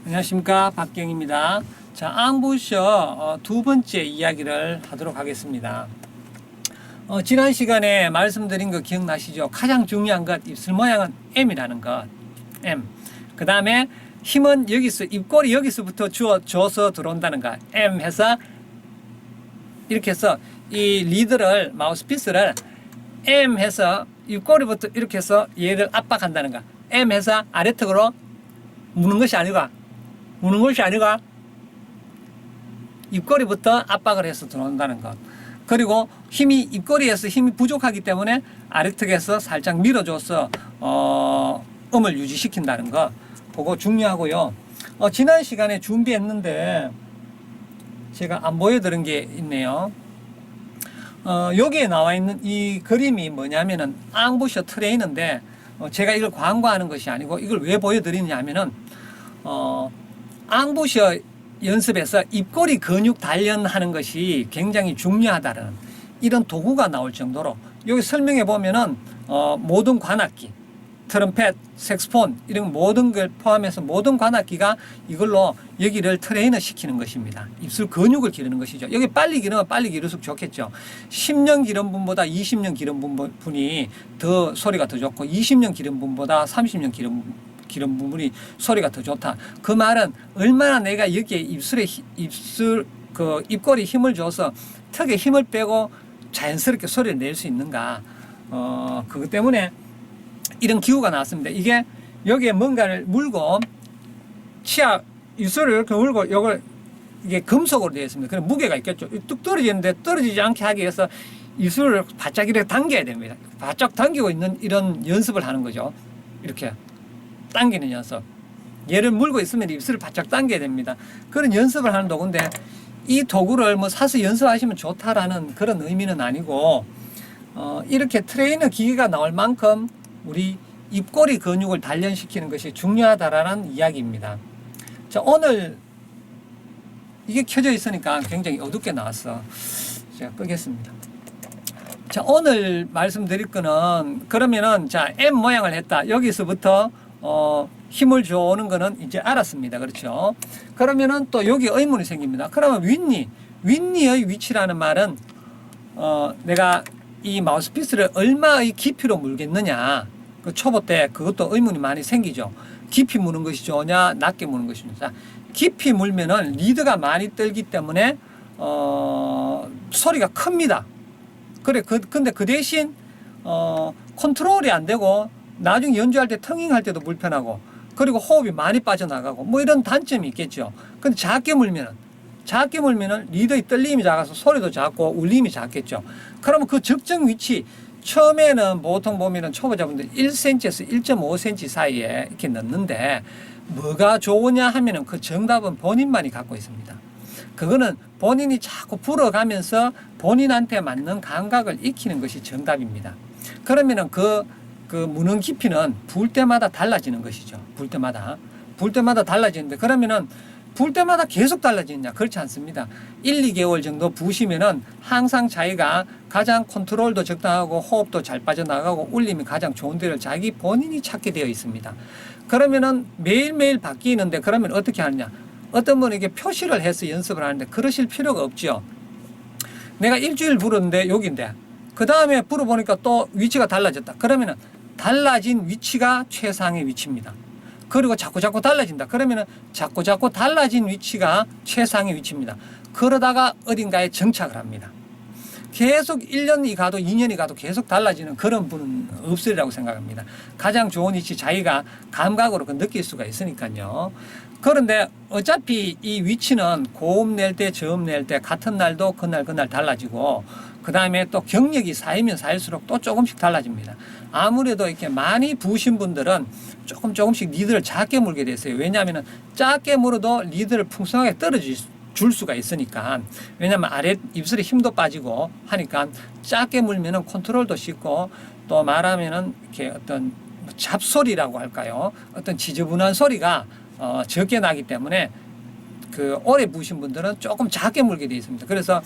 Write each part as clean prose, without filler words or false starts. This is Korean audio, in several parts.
안녕하십니까, 박경입니다. 자, 앙부셔 두 번째 이야기를 하도록 하겠습니다. 지난 시간에 말씀드린 거 기억나시죠? 가장 중요한 것, 입술 모양은 M이라는 것. M. 그 다음에 힘은 여기서, 입꼬리 여기서부터 줘서 들어온다는 것. M 해서 이렇게 해서 이 리드를, 마우스피스를 M 해서 입꼬리부터 이렇게 해서 얘를 압박한다는 것. M 해서 아래턱으로 무는 것이 아니고 입꼬리부터 압박을 해서 들어온다는 것. 그리고 입꼬리에서 힘이 부족하기 때문에 아래턱에서 살짝 밀어줘서 음을 유지시킨다는 것. 그거 중요하고요. 지난 시간에 준비했는데 제가 안 보여드린 게 있네요. 여기에 나와 있는 이 그림이 뭐냐면은 앙부셔 트레이너인데 제가 이걸 광고하는 것이 아니고 이걸 왜 보여드리냐 하면은 앙부셔 연습에서 입꼬리 근육 단련하는 것이 굉장히 중요하다는 이런 도구가 나올 정도로 여기 설명해 보면은 모든 관악기, 트럼펫, 색스폰 이런 모든 걸 포함해서 모든 관악기가 이걸로 여기를 트레이너 시키는 것입니다. 입술 근육을 기르는 것이죠. 여기 빨리 기르면 빨리 기를수록 좋겠죠. 10년 기른 분보다 20년 기른 분이 더 소리가 더 좋고 20년 기른 분보다 30년 기른 부분이 소리가 더 좋다. 그 말은 얼마나 내가 여기에 입꼬리 힘을 줘서 턱에 힘을 빼고 자연스럽게 소리를 낼 수 있는가. 그것 때문에 이런 기구가 나왔습니다. 이게 여기에 뭔가를 물고 입술을 이렇게 물고 이게 금속으로 되어 있습니다. 그럼 무게가 있겠죠. 뚝 떨어지는데 떨어지지 않게 하기 위해서 입술을 바짝 이렇게 당겨야 됩니다. 바짝 당기고 있는 이런 연습을 하는 거죠. 이렇게. 당기는 연습. 얘를 물고 있으면 입술을 바짝 당겨야 됩니다. 그런 연습을 하는 도구인데 이 도구를 뭐 사서 연습하시면 좋다라는 그런 의미는 아니고 이렇게 트레이너 기계가 나올 만큼 우리 입꼬리 근육을 단련시키는 것이 중요하다라는 이야기입니다. 자, 오늘 이게 켜져 있으니까 굉장히 어둡게 나왔어. 제가 끄겠습니다. 자, 오늘 말씀드릴 거는 그러면은 자, M 모양을 했다. 여기서부터 힘을 줘오는 거는 이제 알았습니다. 그렇죠? 그러면은 또 여기 의문이 생깁니다. 그러면 윗니의 위치라는 말은, 내가 이 마우스피스를 얼마의 깊이로 물겠느냐. 그 초보 때 그것도 의문이 많이 생기죠. 깊이 무는 것이 좋으냐, 낮게 무는 것이 좋으냐. 깊이 물면은 리드가 많이 떨기 때문에, 소리가 큽니다. 근데 그 대신, 컨트롤이 안 되고, 나중에 연주할 때 텅잉할 때도 불편하고 그리고 호흡이 많이 빠져나가고 뭐 이런 단점이 있겠죠. 근데 작게 물면은 리드의 떨림이 작아서 소리도 작고 울림이 작겠죠. 그러면 그 적정 위치 처음에는 보통 보면은 초보자분들 1cm에서 1.5cm 사이에 이렇게 넣는데 뭐가 좋으냐 하면은 그 정답은 본인만이 갖고 있습니다. 그거는 본인이 자꾸 불어가면서 본인한테 맞는 감각을 익히는 것이 정답입니다. 그러면은 그 무는 깊이는 불 때마다 달라지는 것이죠. 불 때마다 달라지는데 그러면은 불 때마다 계속 달라지느냐? 그렇지 않습니다. 1, 2개월 정도 부시면은 항상 자기가 가장 컨트롤도 적당하고 호흡도 잘 빠져나가고 울림이 가장 좋은 데를 자기 본인이 찾게 되어 있습니다. 그러면은 매일매일 바뀌는데 그러면 어떻게 하느냐? 어떤 분은 이게 표시를 해서 연습을 하는데 그러실 필요가 없죠. 내가 일주일 불었는데 여기인데 그 다음에 불어보니까 또 위치가 달라졌다. 그러면은 달라진 위치가 최상의 위치입니다. 그리고 자꾸 달라진다. 그러면은 자꾸 달라진 위치가 최상의 위치입니다. 그러다가 어딘가에 정착을 합니다. 계속 1년이 가도 2년이 가도 계속 달라지는 그런 분은 없으리라고 생각합니다. 가장 좋은 위치 자기가 감각으로 느낄 수가 있으니까요. 그런데 어차피 이 위치는 고음 낼 때, 저음 낼 때 같은 날도 그날 달라지고 그 다음에 또 경력이 쌓이면 쌓일수록 또 조금씩 달라집니다. 아무래도 이렇게 많이 부으신 분들은 조금씩 리드를 작게 물게 됐어요. 왜냐하면 작게 물어도 리드를 풍성하게 떨어줄 수가 있으니까. 왜냐하면 아래 입술에 힘도 빠지고 하니까 작게 물면은 컨트롤도 쉽고 또 말하면은 이렇게 어떤 잡소리라고 할까요? 어떤 지저분한 소리가 적게 나기 때문에 그 오래 부으신 분들은 조금 작게 물게 되어 있습니다. 그래서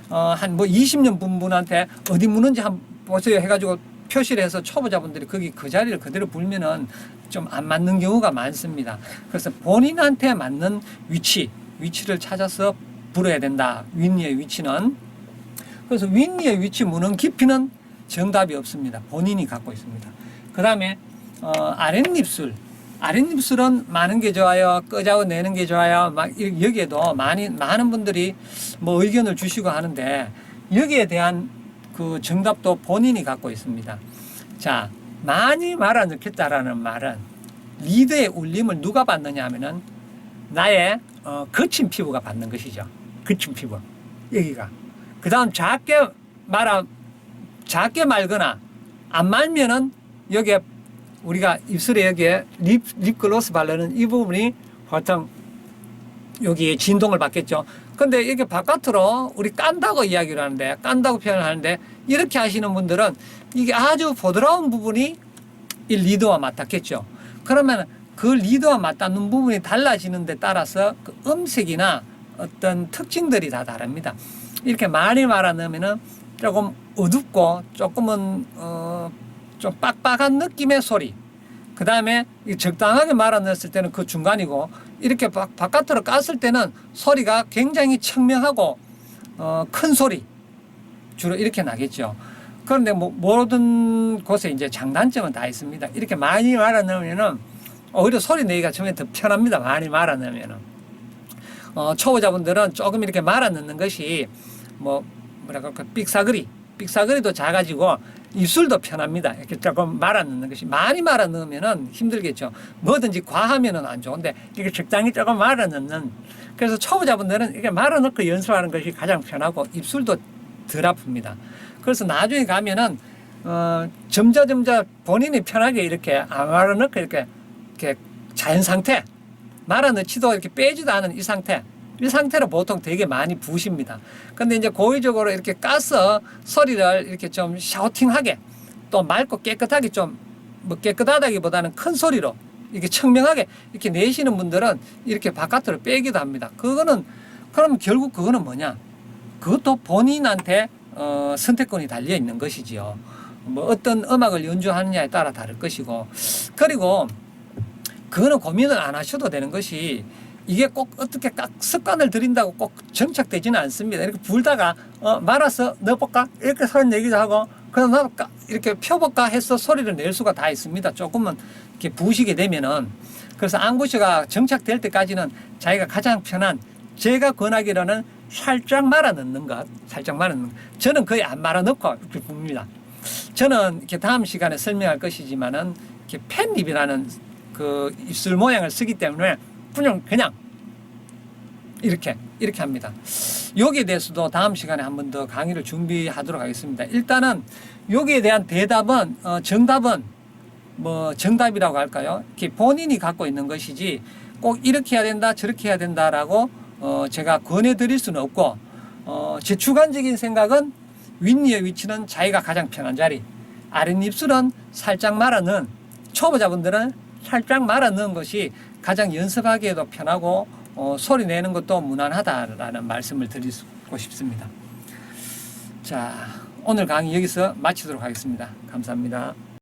한 20년 분한테 어디 무는지 한번 보세요 해가지고 표시를 해서 초보자분들이 거기 그 자리를 그대로 불면은 좀 안 맞는 경우가 많습니다. 그래서 본인한테 맞는 위치를 찾아서 불어야 된다. 윗니의 위치는. 그래서 윗니의 위치 무는 깊이는 정답이 없습니다. 본인이 갖고 있습니다. 그 다음에 아랫입술은 많은 게 좋아요. 끄자고 내는 게 좋아요. 막 여기에도 많은 분들이 뭐 의견을 주시고 하는데 여기에 대한 그 정답도 본인이 갖고 있습니다. 자, 많이 말아 넣겠다라는 말은 리드의 울림을 누가 받느냐 하면은 나의 거친 피부가 받는 것이죠. 거친 피부. 여기가. 그 다음 작게 말거나 안 말면은 여기에 우리가 입술에 여기에 립글로스 바르는 이 부분이 보통 여기에 진동을 받겠죠. 근데 이게 바깥으로 우리 깐다고 이야기를 하는데, 깐다고 표현을 하는데, 이렇게 하시는 분들은 이게 아주 부드러운 부분이 이 리드와 맞닿겠죠. 그러면 그 리드와 맞닿는 부분이 달라지는 데 따라서 그 음색이나 어떤 특징들이 다 다릅니다. 이렇게 많이 말아 넣으면은 조금 어둡고 조금은 좀 빡빡한 느낌의 소리. 그 다음에 적당하게 말아 넣었을 때는 그 중간이고, 이렇게 바깥으로 깠을 때는 소리가 굉장히 청명하고 큰 소리 주로 이렇게 나겠죠. 그런데 뭐 모든 곳에 이제 장단점은 다 있습니다. 이렇게 많이 말아 넣으면은 오히려 소리 내기가 처음에 더 편합니다. 많이 말아 넣으면은. 초보자분들은 조금 이렇게 말아 넣는 것이 뭐랄까 삑사거리도 작아지고 입술도 편합니다. 이렇게 조금 말아 넣는 것이. 많이 말아 넣으면은 힘들겠죠. 뭐든지 과하면은 안 좋은데 이게 적당히 조금 말아 넣는. 그래서 초보자분들은 이렇게 말아 넣고 연습하는 것이 가장 편하고 입술도 덜 아픕니다. 그래서 나중에 가면은 점자 본인이 편하게 이렇게 안 말아 넣고 이렇게 자연 상태, 말아 넣지도 이렇게 빼지도 않은 이 상태로 보통 되게 많이 부으십니다. 근데 이제 고의적으로 이렇게 까서 소리를 이렇게 좀 샤우팅하게, 또 맑고 깨끗하게 좀, 뭐 깨끗하다기보다는 큰 소리로 이렇게 청명하게 이렇게 내시는 분들은 이렇게 바깥으로 빼기도 합니다. 그럼 결국 그거는 뭐냐? 그것도 본인한테 선택권이 달려 있는 것이지요. 뭐 어떤 음악을 연주하느냐에 따라 다를 것이고, 그리고 그거는 고민을 안 하셔도 되는 것이, 이게 꼭 어떻게 습관을 들인다고 꼭 정착되지는 않습니다. 이렇게 불다가 말아서 넣어볼까? 이렇게 소리 내기도 하고, 그럼 넣어볼까? 이렇게 펴볼까 해서 소리를 낼 수가 다 있습니다. 조금은 이렇게 부으시게 되면은. 그래서 앙부시가 정착될 때까지는 자기가 가장 편한, 제가 권하기로는 살짝 말아 넣는 것. 저는 거의 안 말아 넣고 이렇게 붑니다. 저는 이렇게 다음 시간에 설명할 것이지만은 이렇게 펜립이라는 그 입술 모양을 쓰기 때문에 그냥 이렇게 합니다. 여기에 대해서도 다음 시간에 한 번 더 강의를 준비하도록 하겠습니다. 일단은 여기에 대한 대답은 정답이라고 할까요? 이렇게 본인이 갖고 있는 것이지 꼭 이렇게 해야 된다 저렇게 해야 된다라고 제가 권해드릴 수는 없고, 제 주관적인 생각은 윗니의 위치는 자기가 가장 편한 자리, 아랫입술은 살짝 말아 넣은, 초보자분들은 살짝 말아 넣은 것이 가장 연습하기에도 편하고 소리 내는 것도 무난하다라는 말씀을 드리고 싶습니다. 자, 오늘 강의 여기서 마치도록 하겠습니다. 감사합니다.